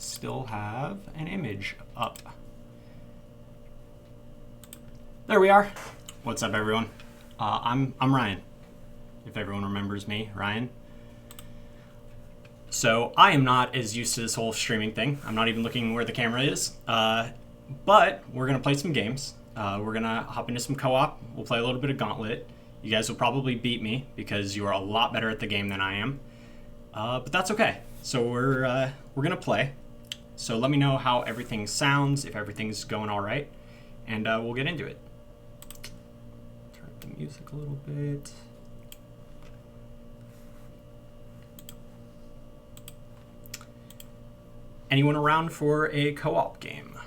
still have an image up. There we are. What's up, everyone? I'm Ryan, if everyone remembers me, Ryan. So I am not as used to this whole streaming thing. I'm not even looking where the camera is. But we're gonna play some games. We're gonna hop into some co-op. We'll play a little bit of Gauntlet. You guys will probably beat me because you are a lot better at the game than I am. But that's okay. So we're gonna play. So let me know how everything sounds, if everything's going all right, and we'll get into it. Turn up the music a little bit. Anyone around for a co-op game?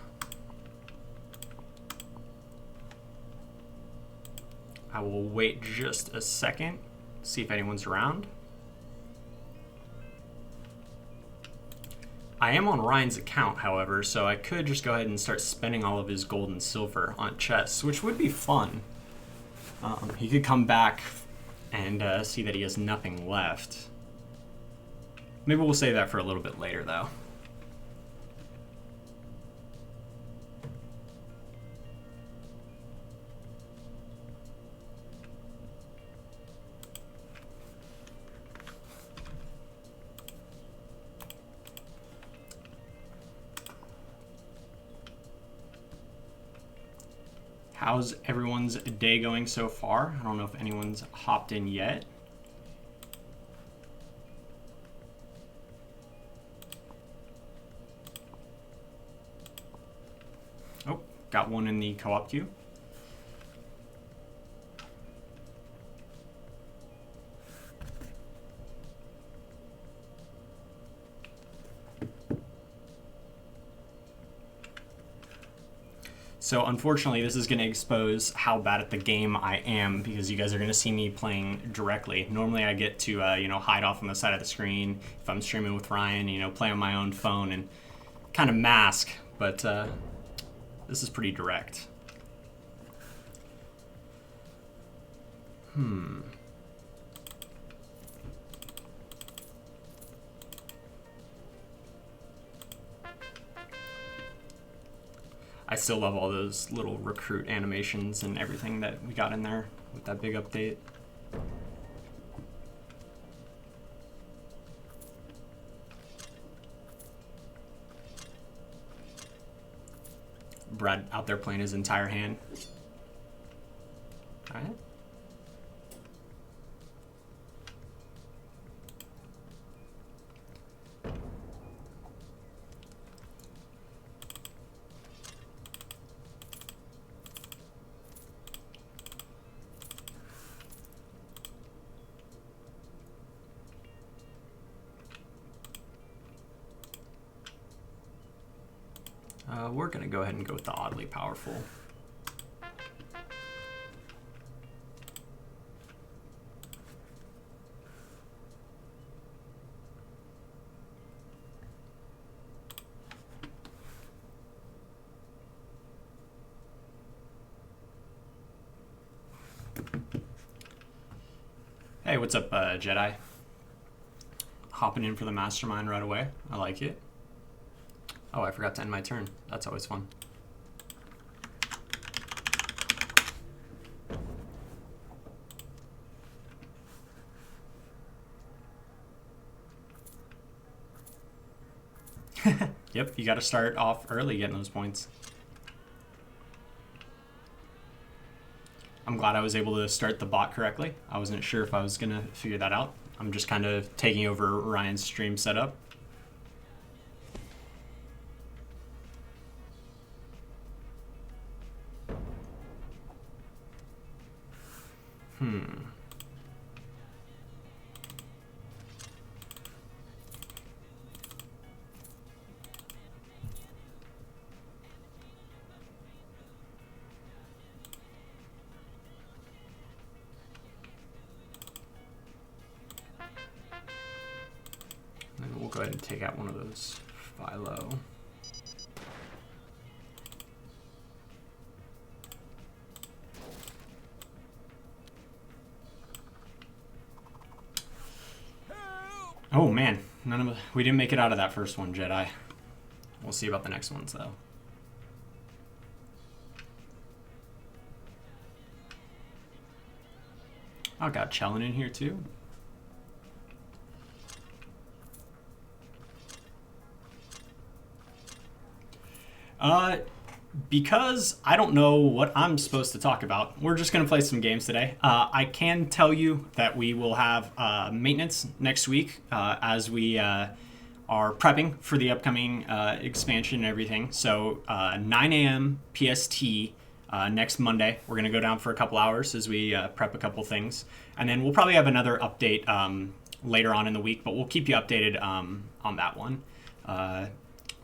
I will wait just a second, see if anyone's around. I am on Ryan's account, however, so I could just go ahead and start spending all of his gold and silver on chests, which would be fun. He could come back and see that he has nothing left. Maybe we'll save that for a little bit later, though. How's everyone's day going so far? I don't know if anyone's hopped in yet. Oh, got one in the co-op queue. So unfortunately, this is going to expose how bad at the game I am because you guys are going to see me playing directly. Normally I get to, hide off on the side of the screen if I'm streaming with Ryan, play on my own phone and kind of mask, but this is pretty direct. I still love all those little recruit animations and everything that we got in there with that big update. Brad out there playing his entire hand. All right. We're going to go ahead and go with the oddly powerful. Hey, what's up, Jedi? Hopping in for the mastermind right away. I like it. Oh, I forgot to end my turn. That's always fun. Yep, you got to start off early getting those points. I'm glad I was able to start the bot correctly. I wasn't sure if I was going to figure that out. I'm just kind of taking over Ryan's stream setup. And we'll go ahead and take out one of those Philo. Oh man, we didn't make it out of that first one, Jedi. see about the next ones, though. Oh, got Chellin in here, too. Because I don't know what I'm supposed to talk about, we're just going to play some games today. I can tell you that we will have maintenance next week as we are prepping for the upcoming expansion and everything. So 9 a.m. PST next Monday, we're going to go down for a couple hours as we prep a couple things. And then we'll probably have another update later on in the week, but we'll keep you updated on that one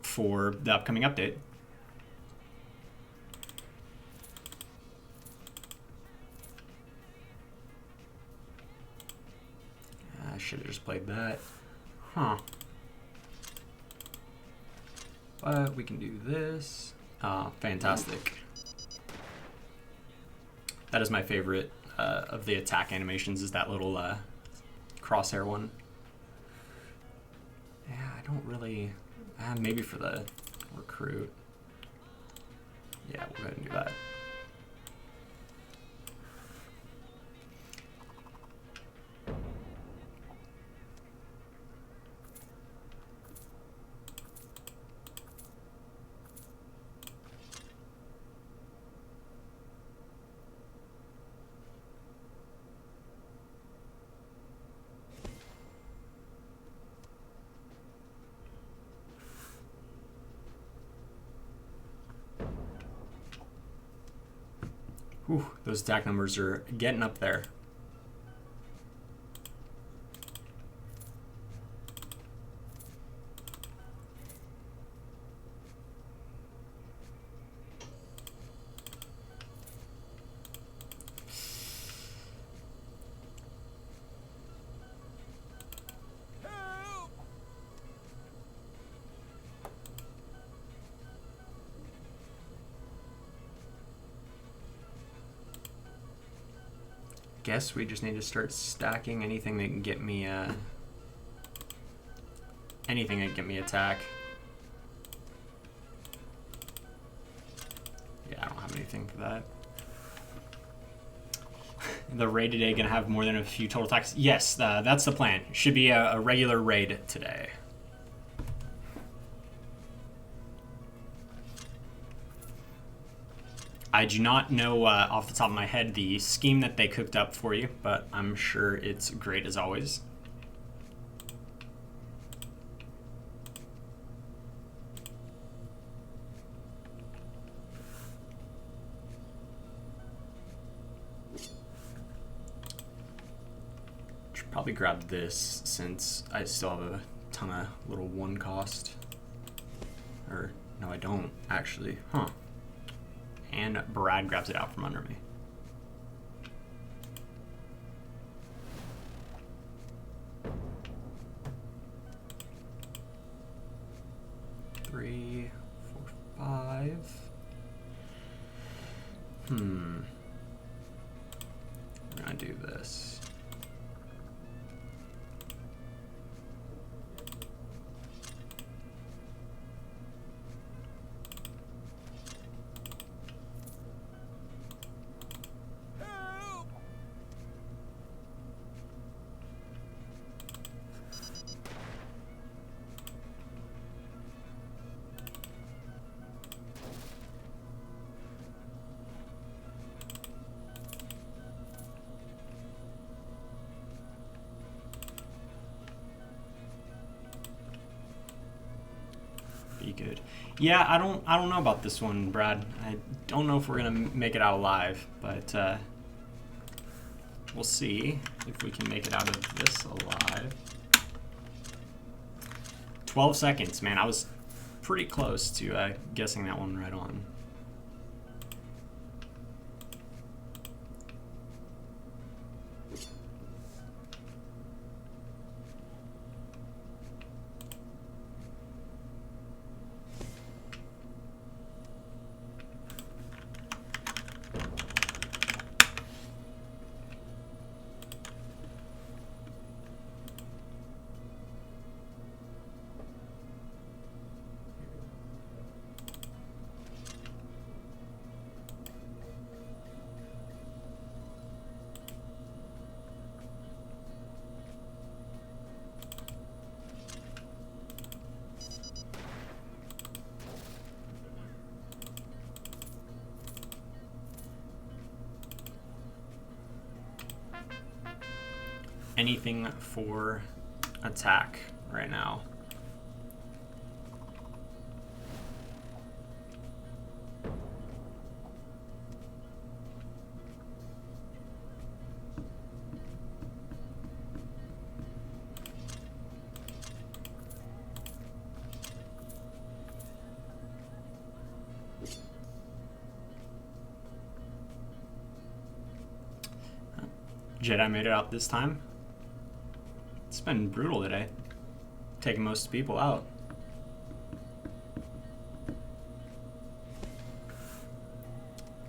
for the upcoming update. I should have just played that. Huh. But we can do this. Fantastic. That is my favorite of the attack animations, is that little crosshair one. Yeah, I don't really... maybe for the recruit. Yeah, we'll go ahead and do that. Whew, those attack numbers are getting up there. Guess we just need to start stacking anything that can get me anything that can get me attack. Yeah, I don't have anything for that. The raid today gonna have more than a few total attacks? Yes, that's the plan. Should be a regular raid today. I do not know off the top of my head the scheme that they cooked up for you, but I'm sure it's great as always. Should probably grab this since I still have a ton of little one cost. Or, no, I don't actually. Huh. And Brad grabs it out from under me. Three, four, five. We're gonna do this. Be good. Yeah, I don't know about this one, Brad. I don't know if we're gonna make it out alive, but we'll see if we can make it out of this alive. 12 seconds, man. I was pretty close to guessing that one right on. anything for attack right now. Jedi made it out this time. It's been brutal today. Taking most people out.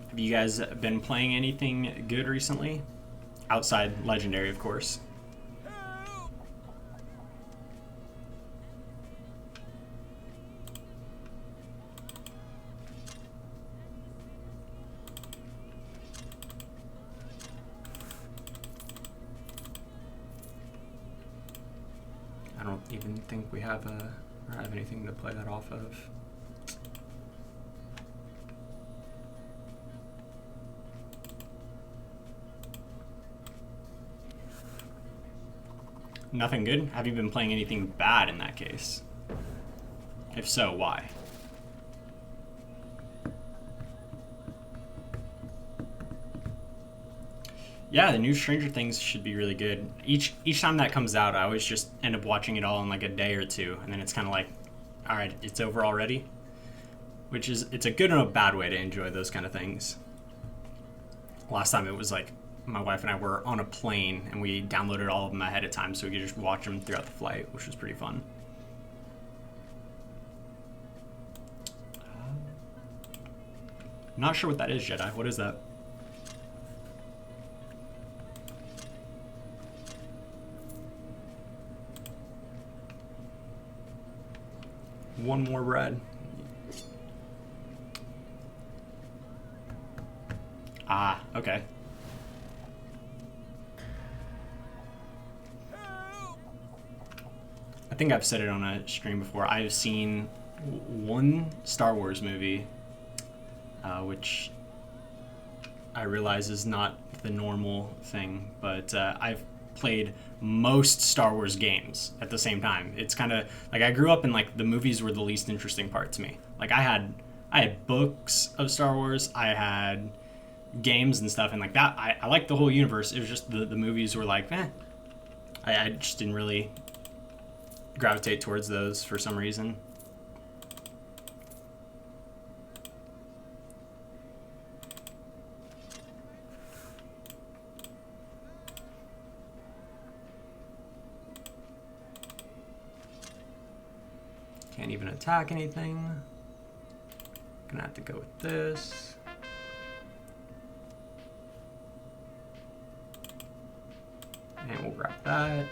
Have you guys been playing anything good recently? Outside Legendary, of course. I don't even think we have anything to play that off of. Nothing good? Have you been playing anything bad in that case? If so, why? Yeah, the new Stranger Things should be really good. Each time that comes out, I always just end up watching it all in like a day or two, and then it's kind of like, all right, it's over already. Which is, it's a good and a bad way to enjoy those kind of things. Last time it was like, my wife and I were on a plane, and we downloaded all of them ahead of time so we could just watch them throughout the flight, which was pretty fun. Not sure what that is, Jedi. What is that? One more bread. Ah, okay. I think I've said it on a stream before. I've seen one Star Wars movie, which I realize is not the normal thing, but I've played most Star Wars games at the same time. It's kind of like I grew up and like the movies were the least interesting part to me. Like I had books of Star Wars, I had games and stuff, and like that I liked the whole universe. It was just the movies were like, I just didn't really gravitate towards those for some reason. Can't even attack anything. Gonna have to go with this. And we'll grab that.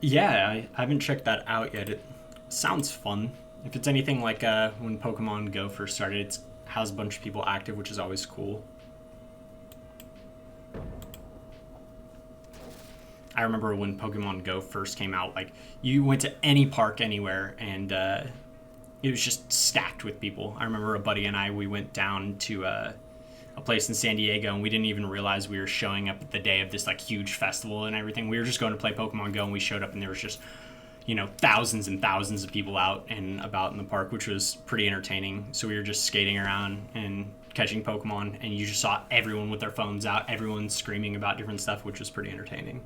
Yeah, I haven't checked that out yet. It sounds fun. If it's anything like when Pokemon Go first started, it has a bunch of people active, which is always cool. I remember when Pokemon Go first came out, like you went to any park anywhere and it was just stacked with people. I remember a buddy and I, we went down to a place in San Diego and we didn't even realize we were showing up at the day of this like huge festival and everything. We were just going to play Pokemon Go and we showed up and there was just, you know, thousands and thousands of people out and about in the park, which was pretty entertaining. So we were just skating around and catching Pokemon and you just saw everyone with their phones out, everyone screaming about different stuff, which was pretty entertaining.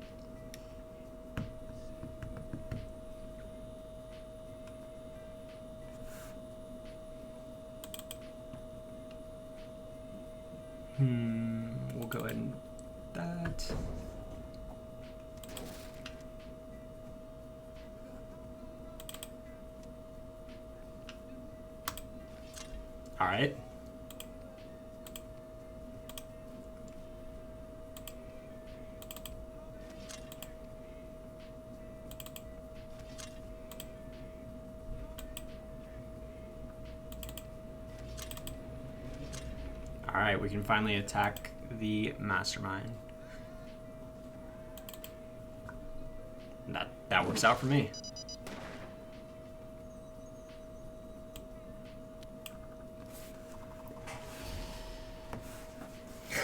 We'll go ahead and that. All right. All right, we can finally attack the Mastermind. That works out for me.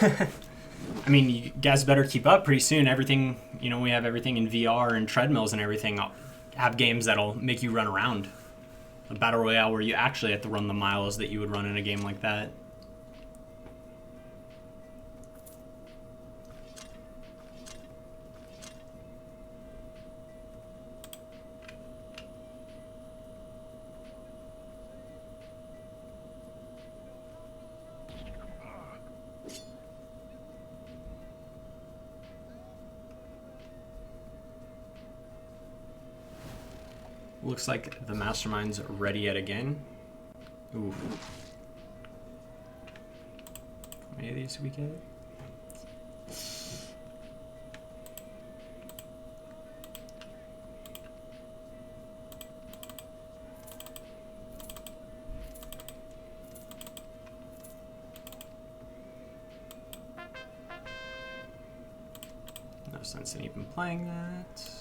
I mean, you guys better keep up pretty soon. Everything, you know, we have everything in VR and treadmills and everything. I'll have games that'll make you run around. A battle royale where you actually have to run the miles that you would run in a game like that. Looks like the mastermind's ready yet again. Ooh. How many of these do we get? No sense in even playing that.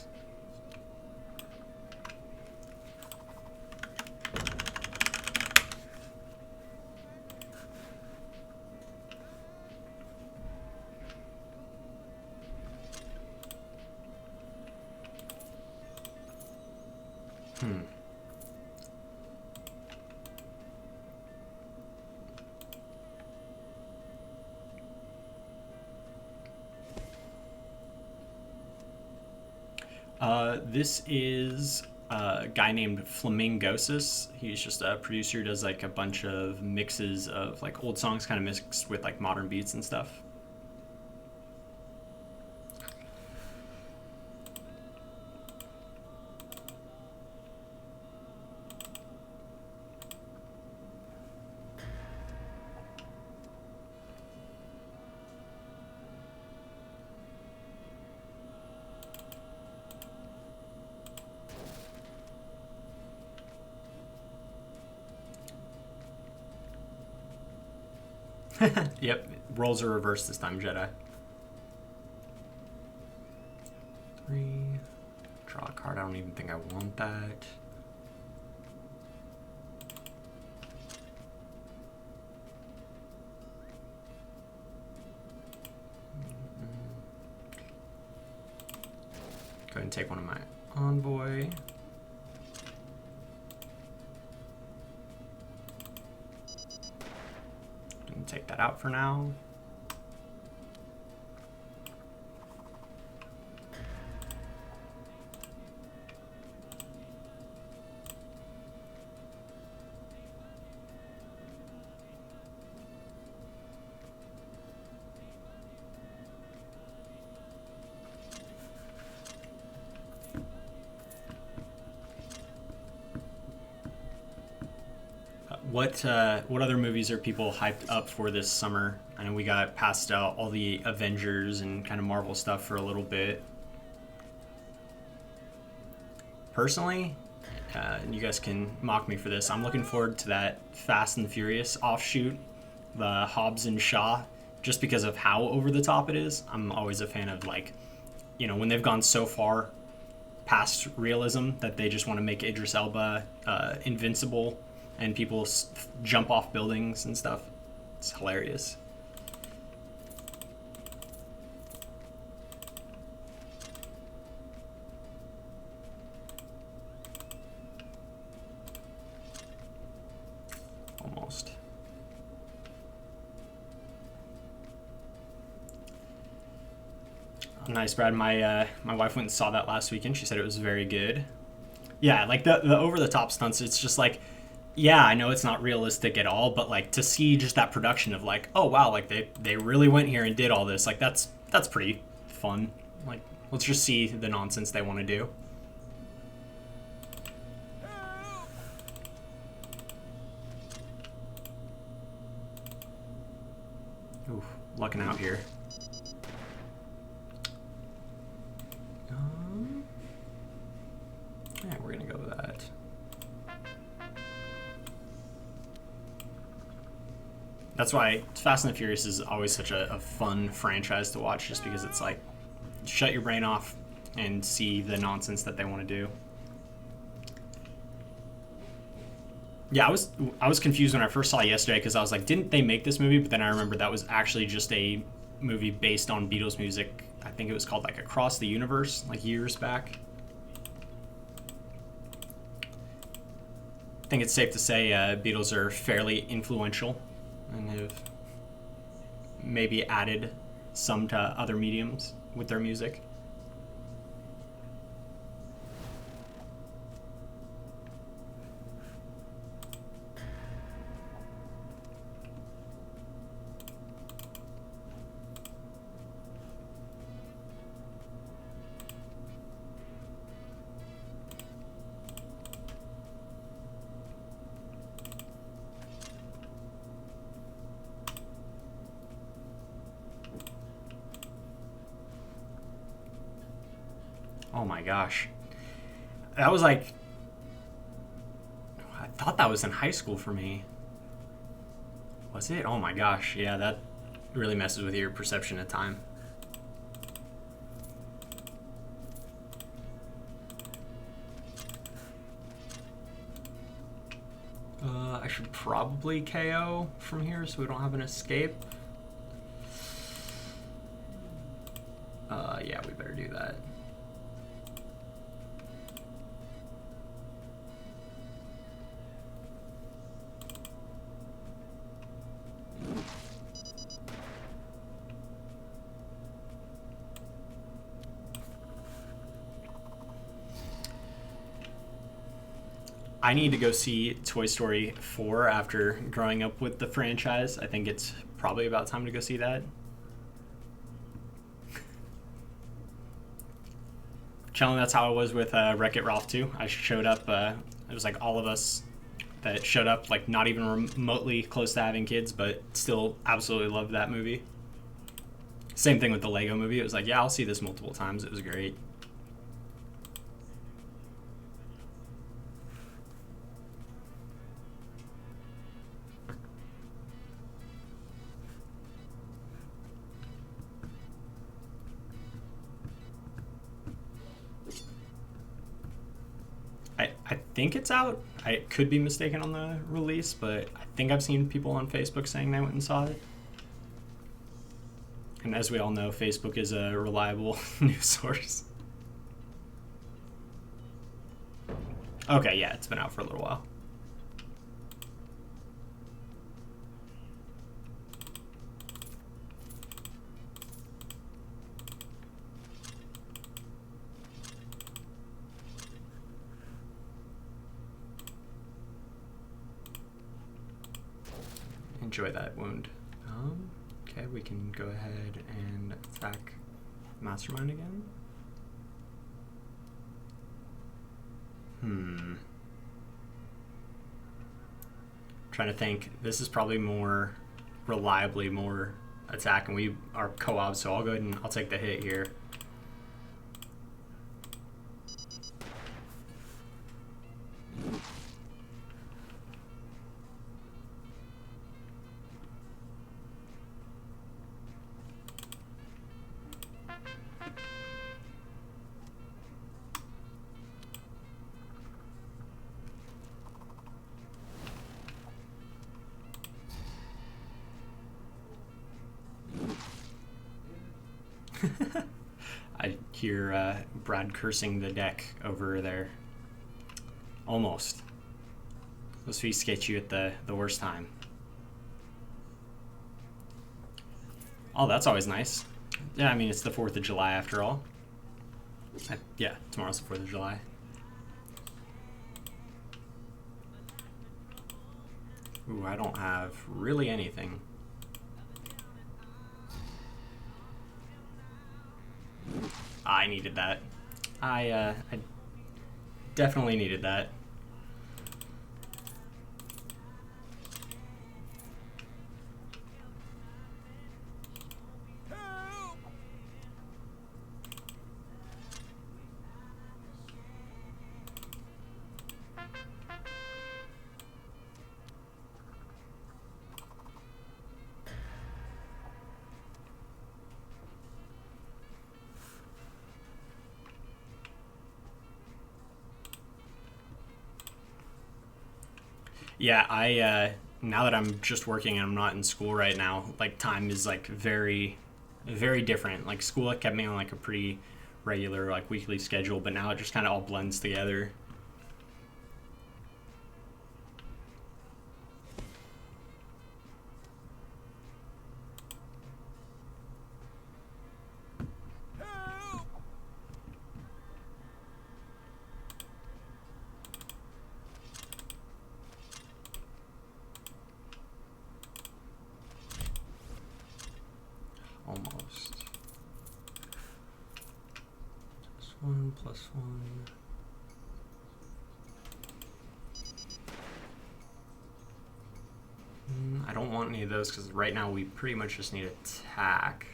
This is a guy named Flamingosis. He's just a producer who does like a bunch of mixes of like old songs kind of mixed with like modern beats and stuff. Yep, roles are reversed this time, Jedi. 3. Draw a card. I don't even think I want that. Go ahead and take one of my envoy. Take that out for now. What other movies are people hyped up for this summer? I know we got past all the Avengers and kind of Marvel stuff for a little bit. Personally, and you guys can mock me for this, I'm looking forward to that Fast and Furious offshoot, the Hobbs and Shaw, just because of how over the top it is. I'm always a fan of, like, you know, when they've gone so far past realism that they just want to make Idris Elba invincible and people jump off buildings and stuff. It's hilarious. Almost. Nice, Brad. My wife went and saw that last weekend. She said it was very good. Yeah, like the over the top stunts. It's just like, yeah, I know it's not realistic at all, but like to see just that production of like, oh wow, like they really went here and did all this. Like that's pretty fun. Like let's just see the nonsense they want to do. Ooh, lucking out here. Yeah, we're gonna go with that. That's why Fast and the Furious is always such a fun franchise to watch, just because it's like, shut your brain off and see the nonsense that they want to do. Yeah, I was confused when I first saw it yesterday because I was like, didn't they make this movie? But then I remember that was actually just a movie based on Beatles music. I think it was called like Across the Universe, like years back. I think it's safe to say Beatles are fairly influential and have maybe added some to other mediums with their music. Oh my gosh. That was like, I thought that was in high school for me. Was it? Oh my gosh. Yeah, that really messes with your perception of time. I should probably KO from here so we don't have an escape. Yeah, we better do that. I need to go see Toy Story 4 after growing up with the franchise. I think it's probably about time to go see that. Challenge, that's how it was with Wreck-It Ralph 2. I showed up, it was like all of us that showed up, like not even remotely close to having kids, but still absolutely loved that movie. Same thing with the Lego movie. It was like, yeah, I'll see this multiple times. It was great. I think it's out. I could be mistaken on the release, but I think I've seen people on Facebook saying they went and saw it. And as we all know, Facebook is a reliable news source. Okay, yeah, it's been out for a little while. Enjoy that wound. Okay, we can go ahead and attack Mastermind again. Trying to think. This is probably more reliably more attack, and we are co-op, so I'll go ahead and I'll take the hit here. I hear Brad cursing the deck over there. Almost. Those feet skate you at the worst time. Oh, that's always nice. Yeah, I mean, it's the 4th of July after all. Yeah, tomorrow's the 4th of July. Ooh, I don't have really anything. I needed that. I definitely needed that. Yeah, I now that I'm just working and I'm not in school right now, like time is like very different. Like school it kept me on like a pretty regular like weekly schedule, but now it just kind of all blends together. Almost. +1, +1. I don't want any of those because right now we pretty much just need attack.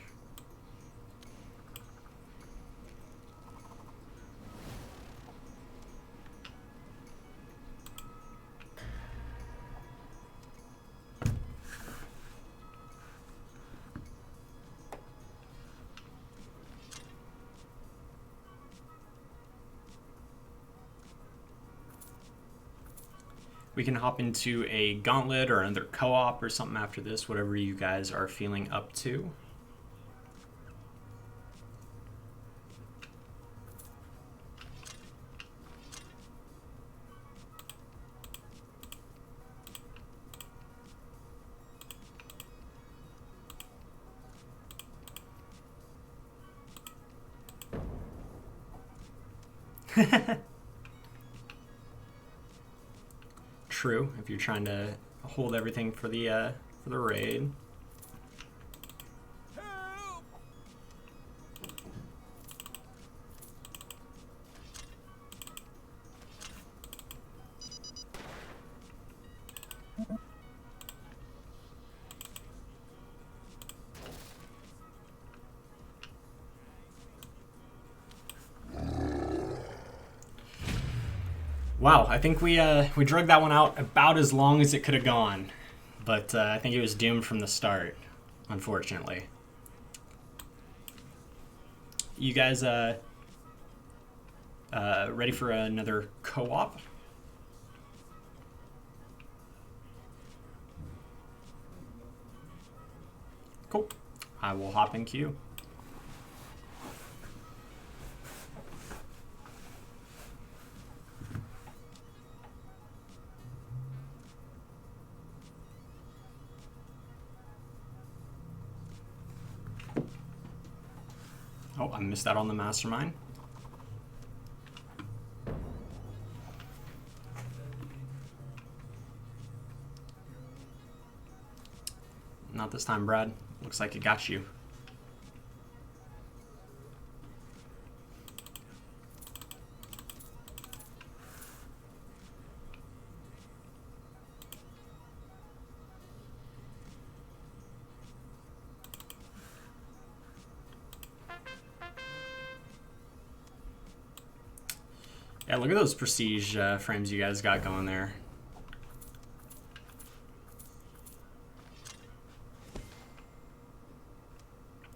We can hop into a gauntlet or another co-op or something after this, whatever you guys are feeling up to. True, if you're trying to hold everything for the raid. Wow, I think we drug that one out about as long as it could have gone, but I think it was doomed from the start, unfortunately. You guys ready for another co-op? Cool. I will hop in queue. Oh, I missed out on the mastermind. Not this time, Brad. Looks like it got you. Yeah, look at those prestige frames you guys got going there.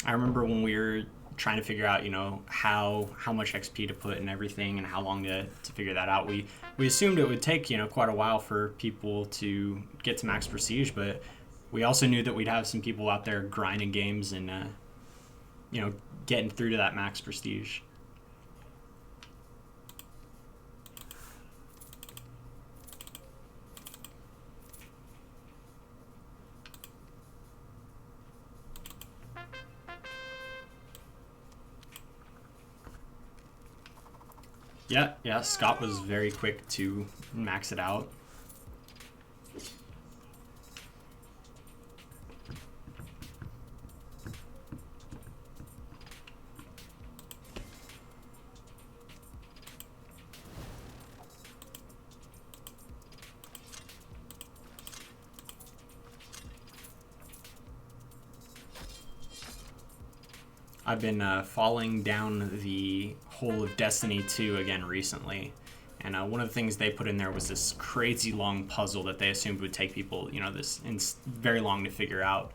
I remember when we were trying to figure out, you know, how much XP to put and everything and how long to figure that out. We assumed it would take, you know, quite a while for people to get to max prestige, but we also knew that we'd have some people out there grinding games and, you know, getting through to that max prestige. Yeah, Scott was very quick to max it out. I've been falling down the hole of Destiny 2 again recently. And one of the things they put in there was this crazy long puzzle that they assumed would take people, you know, very long to figure out.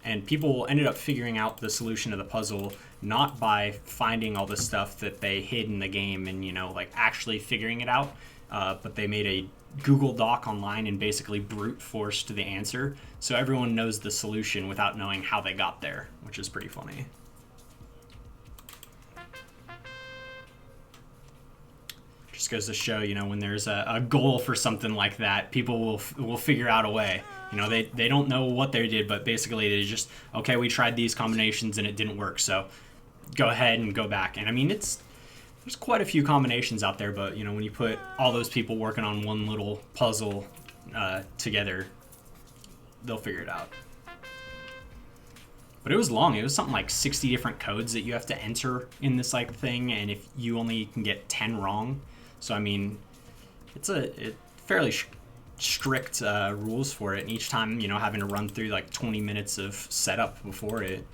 And people ended up figuring out the solution to the puzzle not by finding all the stuff that they hid in the game and, you know, like actually figuring it out, but they made a Google Doc online and basically brute forced the answer, so everyone knows the solution without knowing how they got there, which is pretty funny. Just goes to show, you know, when there's a goal for something like that, people will figure out a way. You know, they don't know what they did, but basically they just, okay, we tried these combinations and it didn't work, so go ahead and go back. And I mean, there's quite a few combinations out there, but you know, when you put all those people working on one little puzzle together, they'll figure it out. But it was long. It was something like 60 different codes that you have to enter in this like thing, and if you only can get 10 wrong, so I mean, it's fairly strict rules for it, and each time, you know, having to run through like 20 minutes of setup before it.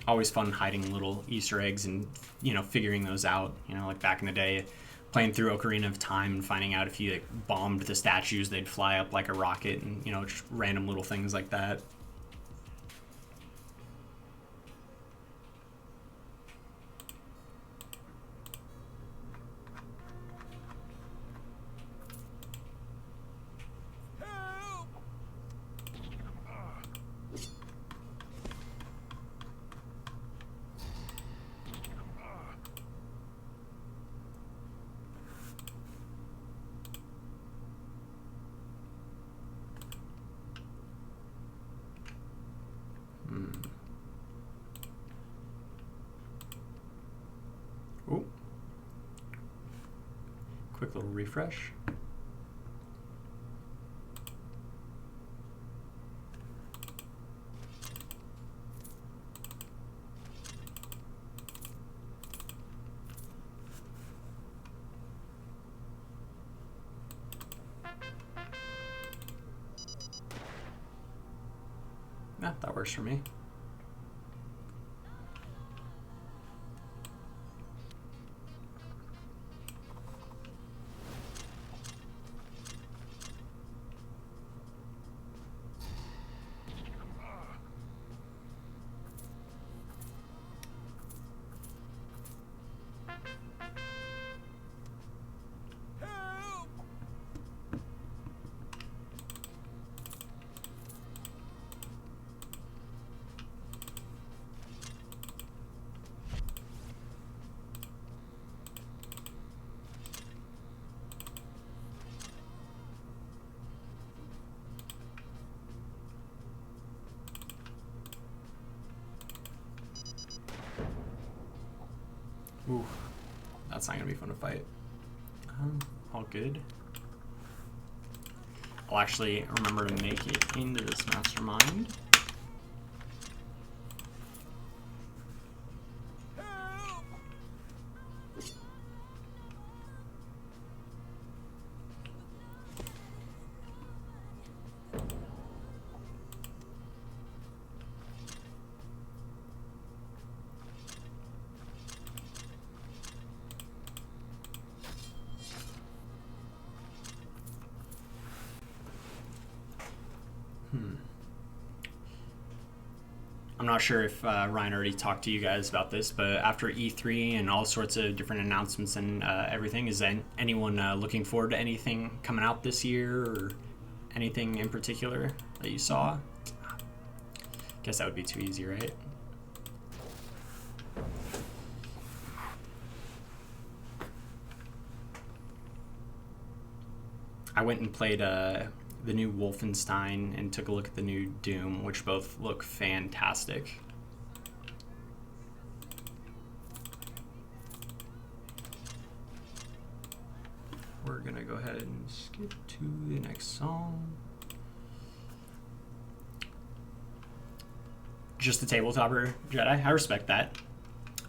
Always fun hiding little Easter eggs and, you know, figuring those out. You know, like back in the day, playing through Ocarina of Time and finding out if you like bombed the statues, they'd fly up like a rocket, and you know, just random little things like that. Oh, quick little refresh. Yeah, that works for me. Ooh, that's not gonna be fun to fight. All good. I'll actually remember to make it into this mastermind. I'm not sure if Ryan already talked to you guys about this, but after E3 and all sorts of different announcements and everything, is anyone looking forward to anything coming out this year, or anything in particular that you saw? Guess that would be too easy, right? I went and played the new Wolfenstein and took a look at the new Doom, which both look fantastic. We're gonna go ahead and skip to the next song. Just the tabletopper Jedi. I respect that.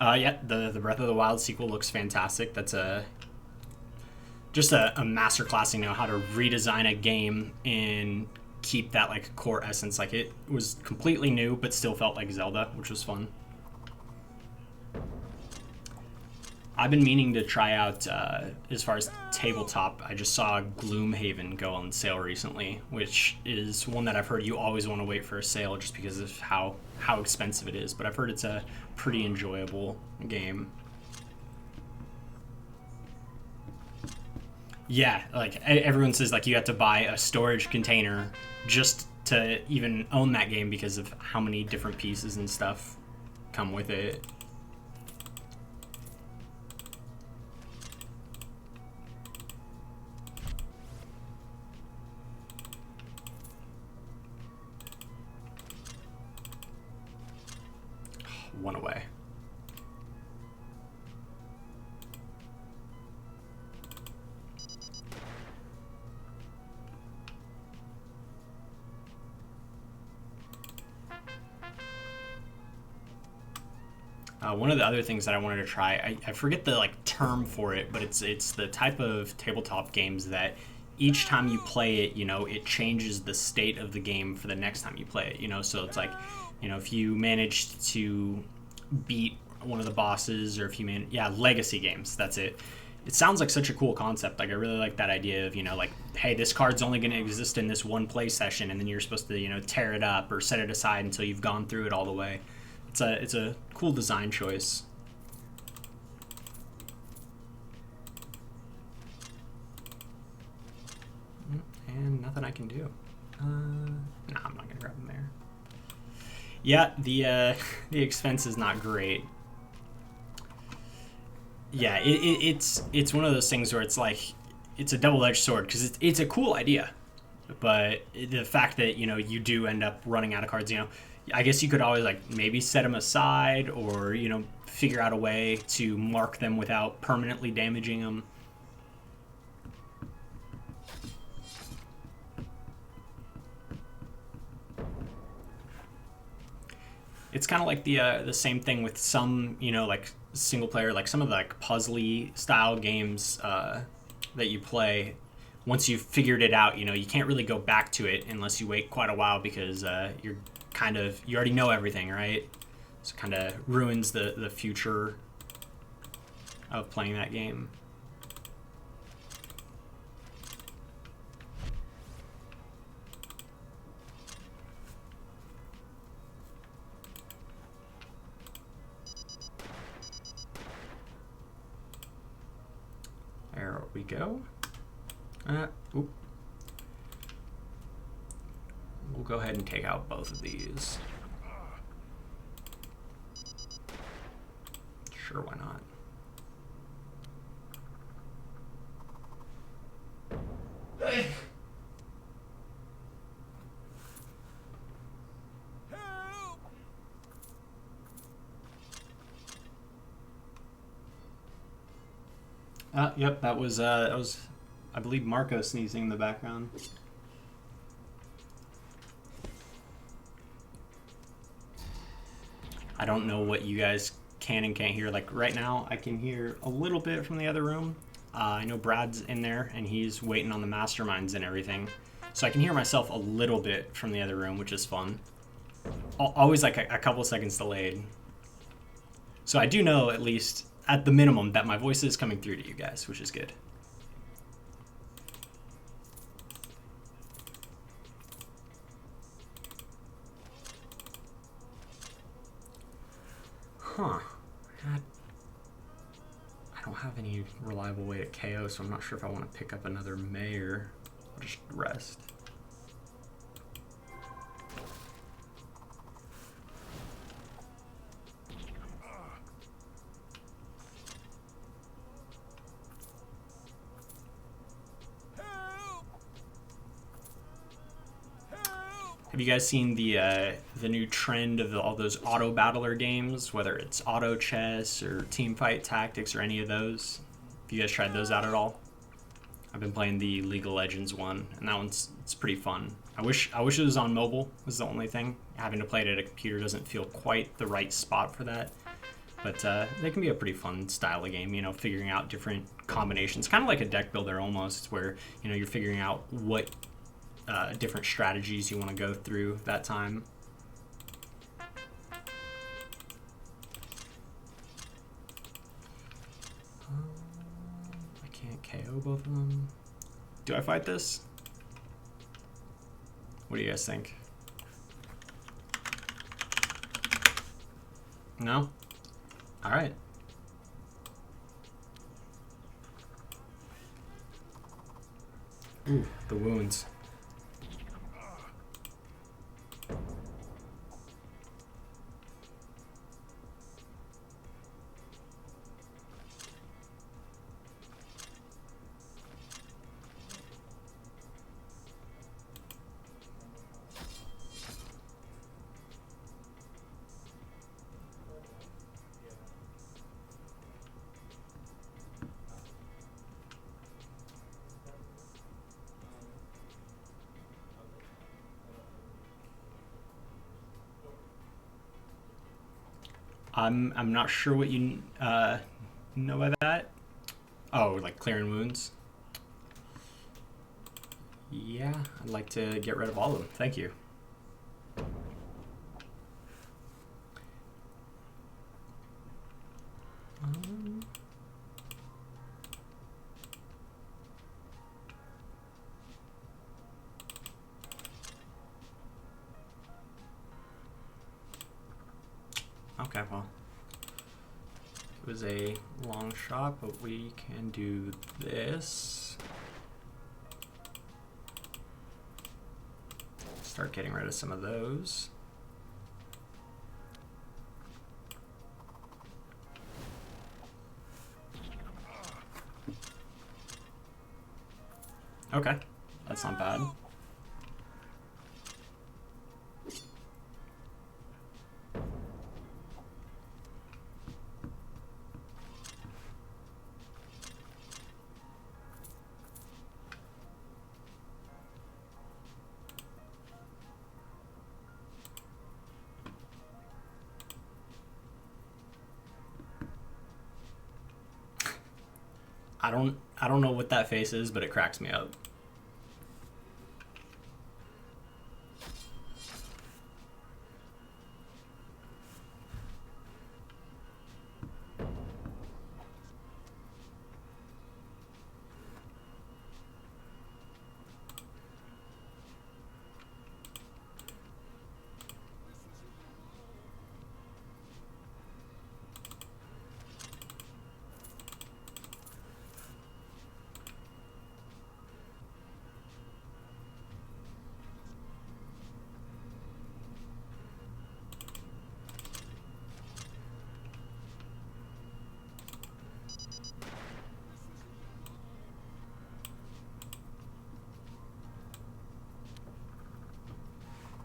Yeah, the Breath of the Wild sequel looks fantastic. That's just a masterclass, you know, how to redesign a game and keep that like core essence. Like, it was completely new but still felt like Zelda, which was fun. I've been meaning to try out, as far as tabletop, I just saw Gloomhaven go on sale recently, which is one that I've heard you always want to wait for a sale just because of how expensive it is. But I've heard it's a pretty enjoyable game. Yeah, like everyone says, like you have to buy a storage container just to even own that game because of how many different pieces and stuff come with it. One away. One of the other things that I wanted to try, I forget the like term for it, but it's the type of tabletop games that each time you play it, you know, it changes the state of the game for the next time you play it, you know. So it's like, you know, if you managed to beat one of the bosses, or if you legacy games, that's it. It sounds like such a cool concept. Like I really like that idea of, you know, like, hey, this card's only going to exist in this one play session, and then you're supposed to, you know, tear it up or set it aside until you've gone through it all the way. It's a cool design choice. And nothing I can do. Nah, I'm not gonna grab them there. Yeah, the expense is not great. Yeah, it's one of those things where it's like it's a double-edged sword because it's a cool idea, but the fact that, you know, you do end up running out of cards, you know, I guess you could always like maybe set them aside, or, you know, figure out a way to mark them without permanently damaging them. It's kind of like the same thing with some, you know, like single player, like some of the like puzzly style games that you play. Once you've figured it out, you know, you can't really go back to it unless you wait quite a while because you already know everything, right? So it kind of ruins the future of playing that game. There we go. We'll go ahead and take out both of these. Sure, why not? Yep, that was I believe Marco sneezing in the background. I don't know what you guys can and can't hear. Like right now, I can hear a little bit from the other room. I know Brad's in there and he's waiting on the masterminds and everything. So I can hear myself a little bit from the other room, which is fun. Always like a couple seconds delayed. So I do know, at least at the minimum, that my voice is coming through to you guys, which is good. Huh. I don't have any reliable way to KO, so I'm not sure if I want to pick up another mayor. I'll just rest. Have you guys seen the new trend of all those auto battler games, whether it's auto chess or team fight tactics or any of those? Have you guys tried those out at all? I've been playing the League of Legends one, and that it's pretty fun. I wish it was on mobile. Was the only thing. Having to play it at a computer doesn't feel quite the right spot for that. But they can be a pretty fun style of game, you know, figuring out different combinations. Kind of like a deck builder almost, where, you know, you're figuring out what different strategies you want to go through that time. kill both of them. Do I fight this? What do you guys think? No? Alright. Ooh, the wounds. I'm not sure what you know by that. Oh, like clearing wounds. Yeah, I'd like to get rid of all of them. Thank you. Okay, well, it was a long shot, but we can do this. Start getting rid of some of those. Okay, that's not bad. I don't know what that face is, but it cracks me up.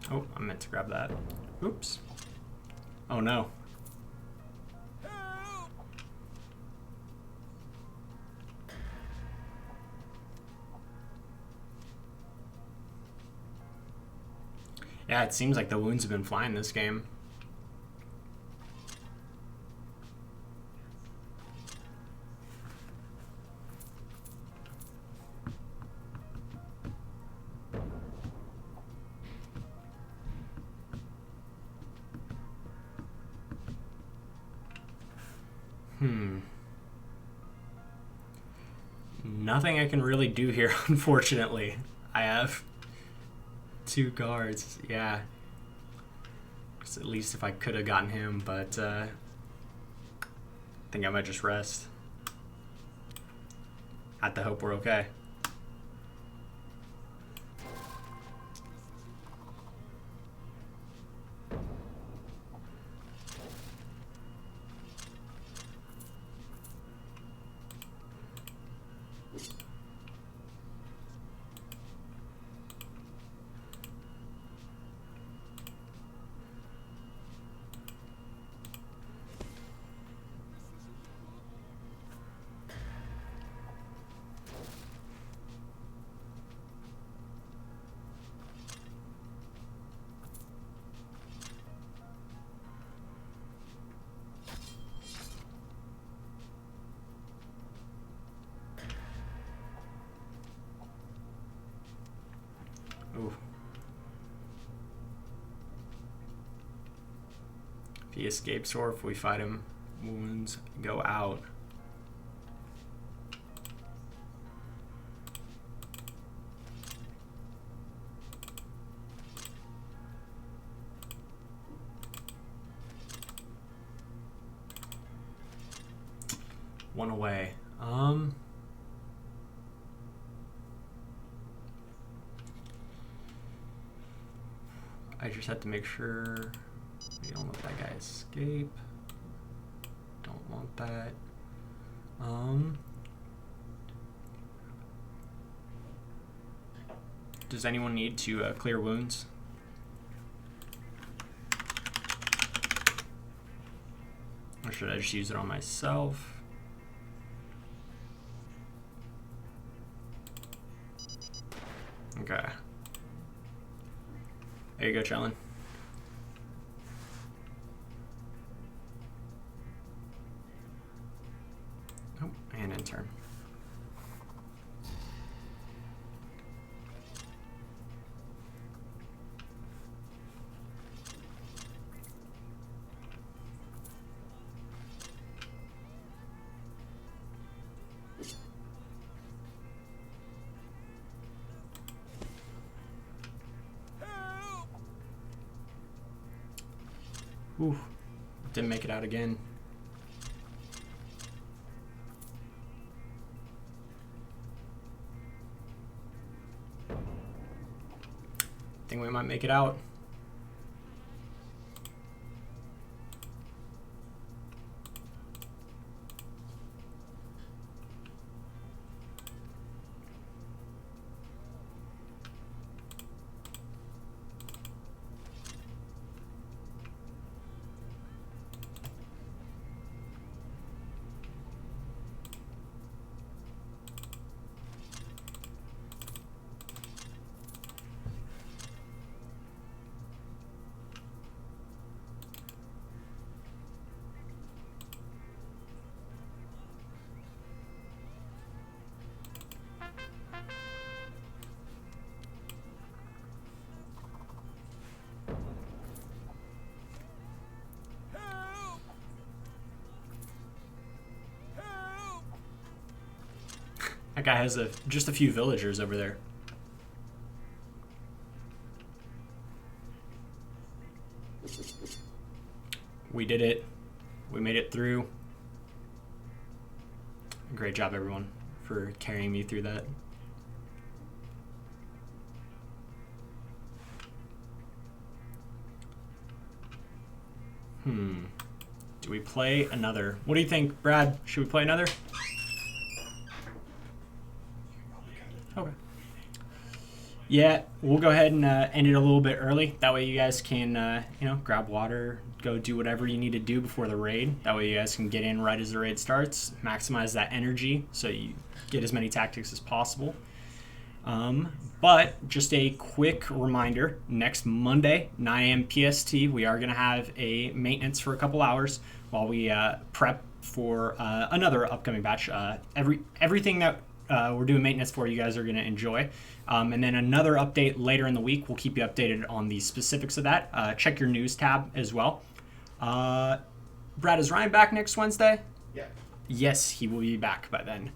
Oh, I meant to grab that. Oops. Oh no. Yeah, it seems like the wounds have been flying this game. Nothing I can really do here, unfortunately. I have 2 guards, yeah. At least if I could have gotten him, but I think I might just rest. Have to hope we're okay. Ooh. If he escapes or if we fight him, wounds go out. One away. I just have to make sure we don't let that guy escape. Don't want that. Does anyone need to clear wounds? Or should I just use it on myself? Okay. There you go, Chellin. Oh, and intern. Ooh, didn't make it out again. Think we might make it out. That guy has just a few villagers over there. We did it. We made it through. Great job, everyone, for carrying me through that. Do we play another? What do you think, Brad? Should we play another? Okay. Yeah, we'll go ahead and end it a little bit early. That way you guys can, grab water, go do whatever you need to do before the raid. That way you guys can get in right as the raid starts, maximize that energy so you get as many tactics as possible. But just a quick reminder, next Monday, 9 a.m. PST, we are going to have a maintenance for a couple hours while we prep for another upcoming batch. Everything that we're doing maintenance for, you guys are going to enjoy. And then another update later in the week. We'll keep you updated on the specifics of that. Check your news tab as well. Brad, is Ryan back next Wednesday? Yeah. Yes, he will be back by then.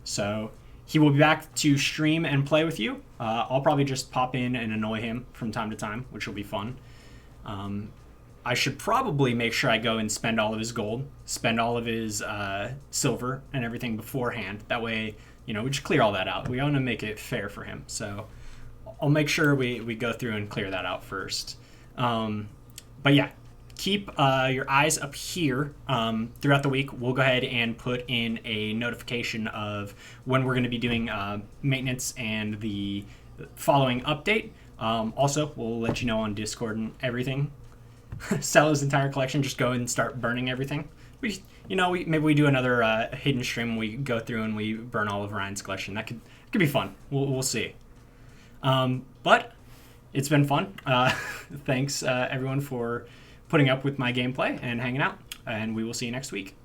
So he will be back to stream and play with you. I'll probably just pop in and annoy him from time to time, which will be fun. I should probably make sure I go and spend all of his gold, spend all of his silver and everything beforehand. That way, we just clear all that out. We want to make it fair for him. So I'll make sure we go through and clear that out first. But yeah, keep your eyes up here throughout the week. We'll go ahead and put in a notification of when we're going to be doing maintenance and the following update. Also, we'll let you know on Discord and everything. Sell his entire collection, just go and start burning everything. Maybe we do another hidden stream and we go through and we burn all of Ryan's collection. That could be fun. We'll see. But it's been fun. Thanks everyone for putting up with my gameplay and hanging out, and we will see you next week.